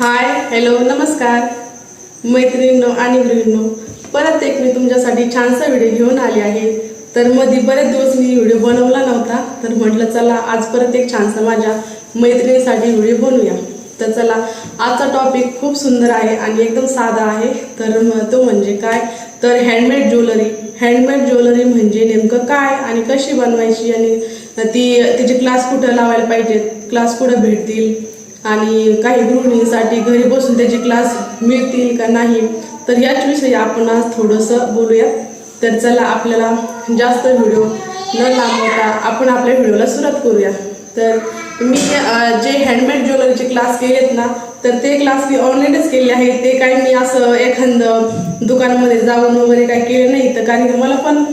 Hi hello नमस्कार मैत्रिणींनो आणि गृहिणींनो, परत एक मी तुमच्यासाठी छानसा व्हिडिओ घेऊन आले आहे। तर मध्ये बरेच दिवस मी व्हिडिओ बनवला नव्हता, तर म्हटलं चला आज परत एक छानसा माझ्या मैत्रिणीसाठी व्हिडिओ बनवूया। तर चला, आजचा टॉपिक खूप सुंदर आहे आणि एकदम साधा आहे। तर तो म्हणजे काय, तर हँडमेड ज्वेलरी। हँडमेड ज्वेलरी म्हणजे नेमकं काय आणि कशी बनवायची आणि तिचे क्लास कुठं लावायला पाहिजेत, क्लास कुठं भेटतील आणि काही गृहिणींसाठी घरी बसून त्याचे क्लास मिळतील का नाही, तर याच विषयी आपण आज थोडंसं बोलूया। तर चला, आपल्याला जास्त व्हिडिओ न लांबवता आपण आपल्या व्हिडिओला सुरुवात करूया। तर मी जे हँडमेड ज्वेलरीचे क्लास केलेत ना, तर ते क्लास मी ऑनलाईनच केले आहेत। ते काही मी असं एखादं दुकानामध्ये जाऊन वगैरे काही केले नाही, तर कारण की मला पण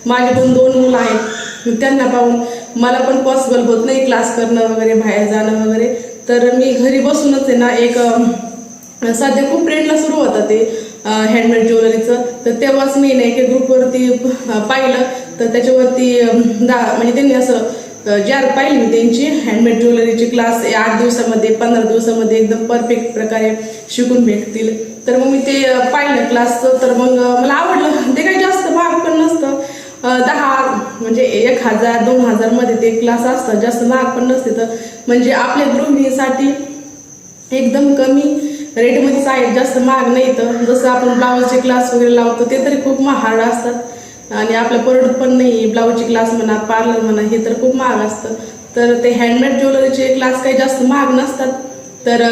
माझे पण 2 मुलं आहेत, त्यांना पाहून मला पण पॉसिबल होत नाही क्लास करणं वगैरे, बाहेर जाणं वगैरे। तर मी घरी बसूनच आहे ना, एक सध्या खूप ट्रेंडला सुरू होतं ते हँडमेड ज्वेलरीचं। तर तेव्हाच मी ना एका ग्रुपवरती पाहिलं, तर त्याच्यावरती म्हणजे त्यांनी असं ज्या पाहिली मी त्यांची हँडमेड ज्वेलरीची क्लास 8 दिवसामध्ये 15 दिवसामध्ये एकदम परफेक्ट प्रकारे शिकून भेटतील। तर मग मी ते पाहिलं क्लासचं, तर मग मला आवडलं। ते काही जास्त महाग पण नसतं, 10 म्हणजे 1000-2000 मध्ये ते क्लास असतात, जास्त महाग पण नसते। तर म्हणजे आपल्या गृहिणीसाठी एकदम कमी रेटमध्येच आहेत, जास्त महाग नाही। तर जसं आपण ब्लाऊजचे क्लास वगैरे लावतो ते तरी खूप महाग असतात आणि आपल्या परवडत पण नाही। ब्लाऊजचे क्लास म्हणा, पार्लर म्हणा, हे तर खूप महाग असतं। तर ते हँडमेड ज्वेलरीचे क्लास काही जास्त महाग नसतात। तर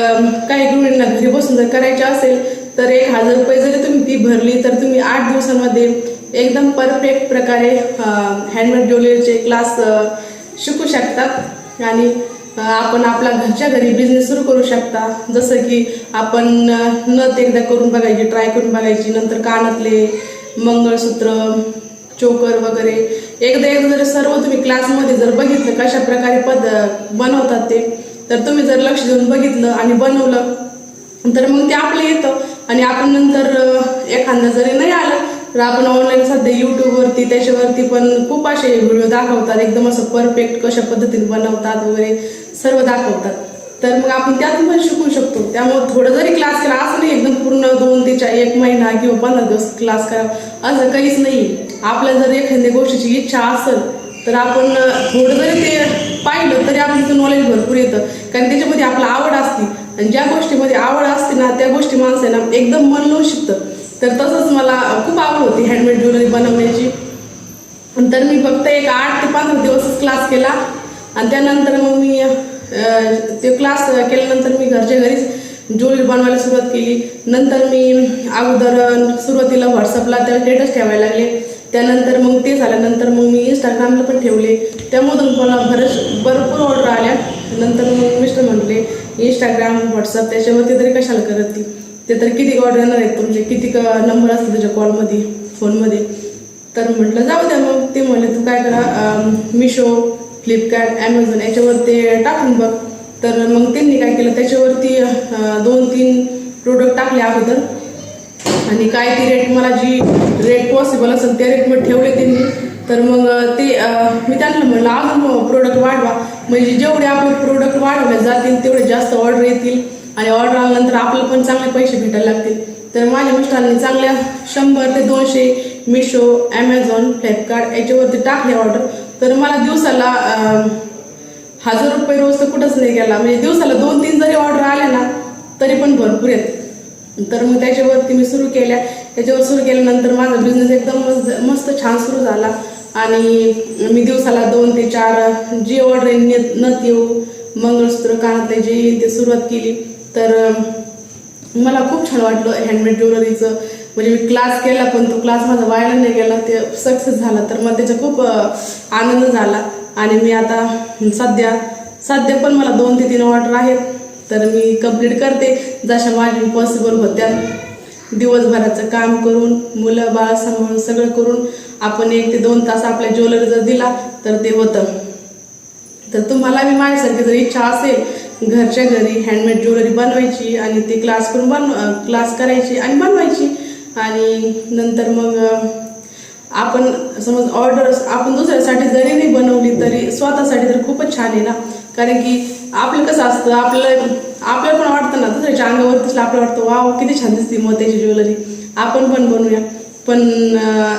काही गृहिणींना घरी बसून जर करायचे असेल तर 1000 रुपये जरी तुम्ही फी भरली, तर तुम्ही 8 दिवसांमध्ये एकदम परफेक्ट प्रकारे हँडमेड ज्वेलरीचे क्लास शिकू शकतात आणि आपण आपला घरच्या घरी बिझनेस सुरू करू शकता। जसं की आपण नथ एकदा करून बघायची, ट्राय करून बघायची, नंतर कानातले, मंगळसूत्र, चोकर वगैरे एकदा जर सर्व तुम्ही क्लासमध्ये जर बघितलं कशा प्रकारे बनवतात ते, तर तुम्ही जर लक्ष देऊन बघितलं आणि बनवलं तर मग ते आपलं येतं। आणि आपण नंतर एखादं जरी नाही आलं तर आपण ऑनलाईन सध्या यूट्यूबवरती त्याच्यावरती पण खूप असे व्हिडिओ दाखवतात, एकदम असं परफेक्ट कशा पद्धतीने बनवतात वगैरे सर्व दाखवतात। तर मग आपण त्यातून पण शिकू शकतो। त्यामुळे थोडं जरी क्लास केला, असं नाही एकदम पूर्ण 2 ते 1 महिना किंवा 15 दिवस क्लास करा, असं काहीच नाही। आपल्याला जर एखाद्या गोष्टीची इच्छा असेल तर आपण थोडं जरी ते पाहिलं तरी आपलं नॉलेज भरपूर येतं, कारण त्याच्यामध्ये आपला आवड असते आणि ज्या गोष्टीमध्ये आवड असते ना, त्या गोष्टी माणसं ना एकदम मन लावून शिकतं। तर तसंच मला खूप आवड होती हँडमेड ज्वेलरी बनवण्याची। तर मी फक्त एक 8 ते 15 दिवसच क्लास केला आणि त्यानंतर मग मी ते क्लास केल्यानंतर मी घरच्या घरीच ज्वेलरी बनवायला सुरुवात केली। नंतर मी अगोदर सुरुवातीला व्हॉट्सअपला त्या स्टेटस ठेवायला लागले, त्यानंतर मग ते झाल्यानंतर मग मी इंस्टाग्रामला पण ठेवले, त्यामधून मला भरपूर ऑर्डर आल्या। नंतर मग मिस्टर म्हटले इंस्टाग्राम व्हॉट्सअप त्याच्यावरती तरी कशाला करत ती, ते तर किती ऑर्डर येणार आहेत तुमचे, किती नंबर असते तुझ्या कॉलमध्ये फोनमध्ये। तर म्हटलं जाऊ द्या। मग ते म्हणले तू काय करा, मिशो, फ्लिपकार्ट, ॲमेझॉन याच्यावरती टाकून बघ। तर मग त्यांनी काय केलं, त्याच्यावरती 2-3 प्रोडक्ट टाकले अगोदर आणि काय ती रेट, मला जी रेट पॉसिबल असेल त्या रेटमध्ये ठेवले त्यांनी। तर मग ते मी त्यांना म्हणलं अजून प्रोडक्ट वाढवा, म्हणजे जेवढे आपले प्रोडक्ट वाढवले जातील तेवढे जास्त ऑर्डर येतील आणि ऑर्डर आल्यानंतर आपल्याला पण चांगले पैसे भेटायला लागतील। तर माझ्या मिस्टरांनी चांगल्या 100 ते 200 मिशो, ॲमेझॉन, फ्लिपकार्ट याच्यावरती टाकले ऑर्डर। तर मला दिवसाला 1000 रुपये रोज तर कुठंच नाही गेला, म्हणजे दिवसाला 2-3 जरी ऑर्डर आल्या ना तरी पण भरपूर आहेत। तर मग त्याच्यावरती मी सुरू केल्या। त्याच्यावर सुरू केल्यानंतर माझा बिझनेस एकदम मस्त छान सुरू झाला आणि मी दिवसाला 2 ते 4 जी ऑर्डर नथ येऊ, मंगळसूत्र, कानातले जे येईल ते सुरुवात केली। तर मला खूप छान वाटलं हँडमेड ज्वेलरीचं, म्हणजे मी क्लास केला पण तो क्लास माझा वायाला नाही गेला, ते सक्सेस झाला। तर मला त्याचा खूप आनंद झाला आणि मी आता सध्या पण मला 2 ते 3 ऑर्डर आहेत, तर मी कंप्लीट करते जशा माझी पॉसिबल होत्या। दिवसभराचं काम करून, मुलं बाळ सांभाळून सगळं करून आपण 1 ते 2 तास आपल्या ज्वेलरी जर दिला तर ते होतं। तर तुम्हाला मी माझ्यासारखी जर इच्छा असेल घरच्या घरी हँडमेड ज्वेलरी बनवायची आणि ती क्लास करायची आणि बनवायची, आणि नंतर मग आपण समज ऑर्डर आपण दुसऱ्यासाठी जरी नाही बनवली तरी स्वतःसाठी तर खूपच छान आहे ना, कारण की आपलं कसं असतं, आपल्याला पण वाटतं ना, दुसऱ्याच्या अंगावर दिसलं आपल्याला वाटतं वाव किती छान दिसते मोत्याची ज्वेलरी, आपण पण बनवूया. पण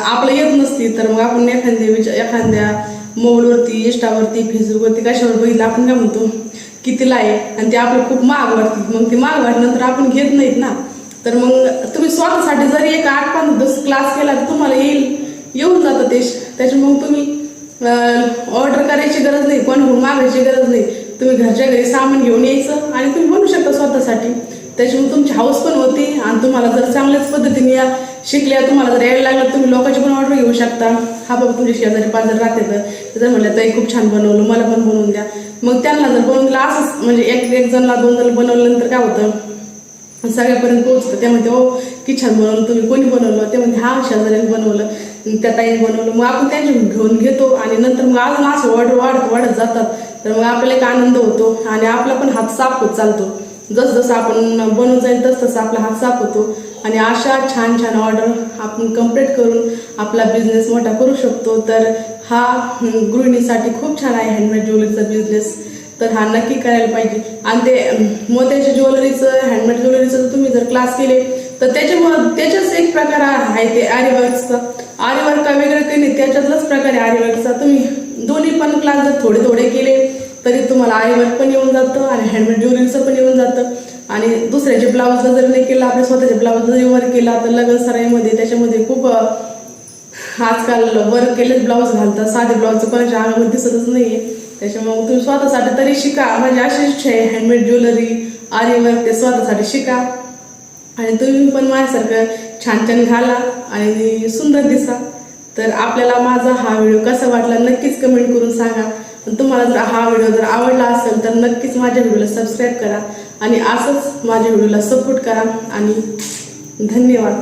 आपलं येत नसती तर मग आपण एखाद्या मोबाईलवरती, इंस्टावरती, फेसबुकवरती कशावर बघितलं आपण काय म्हणतो कितीला आहे, आणि ते आपलं खूप महाग वाटते. मग ते महाग वाटल्यानंतर आपण घेत नाहीत ना. तर मग तुम्ही स्वतःसाठी जरी एक 8-5 क्लास केला तर तुम्हाला येऊन जातं ते. त्याच्यामुळे तुम्ही ऑर्डर करायची गरज नाही, कोणाकडून मागायची गरज नाही. तुम्ही घरच्या घरी सामान घेऊन यायचं आणि तुम्ही बनवू शकता स्वतःसाठी. त्याच्यामुळे तुमची हाऊस पण होती, आणि तुम्हाला जर चांगल्याच पद्धतीने शिकल्या, तुम्हाला जर यायला लागलं, तुम्ही लोकांची पण ऑर्डर घेऊ शकता. हा बाबा तुमच्या शेजारी पाजारी राहते तर म्हटलं ताई खूप छान बनवलं, मला पण बनवून द्या. मग त्यांना जर बनवून दिलं असंच, म्हणजे एक जणला 2 जण बनवल्यानंतर काय होतं, सगळ्यापर्यंत पोहोचतं. ते म्हणते हो की छान बनवलं तुम्ही, कोणी बनवलं, ते म्हणते हा शेजाऱ्याने बनवलं, त्या ताईने बनवलं. मग आपण त्यांच्या घेऊन घेतो, आणि नंतर मग अजून असं ऑर्डर वाढत जातात. तर मग आपल्याला एक आनंद होतो, आणि आपला पण हात साफ होत चालतो. जसं आपण बनवून जाईल तसं आपला हात साफ होतो, आणि अशा छान छान ऑर्डर आपण कम्प्लीट करून आपला बिझनेस मोठा करू शकतो. तर हा गृहिणीसाठी खूप छान आहे हँडमेड ज्वेलरीचा बिझनेस. तर हा नक्की करायला पाहिजे. आणि ते मोत्याच्या ज्वेलरीचं, हँडमेड ज्वेलरीचं तुम्ही जर क्लास केले तर त्याच्याच एक प्रकार आहे ते आरीवर्कचा. आरीवर्क का वेगळं काही नाही, त्याच्यातलाच प्रकार आहे आरीवर्कचा. तुम्ही दोन्ही पण क्लास जर थोडे थोडे केले तरी तुम्हाला आरीवर्क पण येऊन जातं, आणि हँडमेड ज्वेलरीचं पण येऊन जातं. आणि दुसऱ्याचे ब्लाऊजला जर नाही केलं, आपल्या स्वतःच्या ब्लाऊजला जरी वर्क केला तर लग्न सराईमध्ये त्याच्यामध्ये खूप आजकाल वर्क केलेच ब्लाऊज घालतात. साधे ब्लाऊज कोणाच्या अंगामध्ये दिसतच नाहीये. त्याच्यामुळे तुम्ही स्वतःसाठी तरी शिका. माझी अशी इच्छा आहे, हँडमेड ज्वेलरी, आरीवर्क ते स्वतःसाठी शिका, आणि तुम्ही पण माझ्यासारखं छान छान घाला आणि सुंदर दिसा. तर आपल्याला माझा हा व्हिडिओ कसा वाटला नक्कीच कमेंट करून सांगा. तुम्हाला जर हा व्हिडिओ जर आवडला असेल तर नक्कीच माझ्या व्हिडिओला सबस्क्राईब करा, आणि असंच माझ्या व्हिडिओला सपोर्ट करा. आणि धन्यवाद.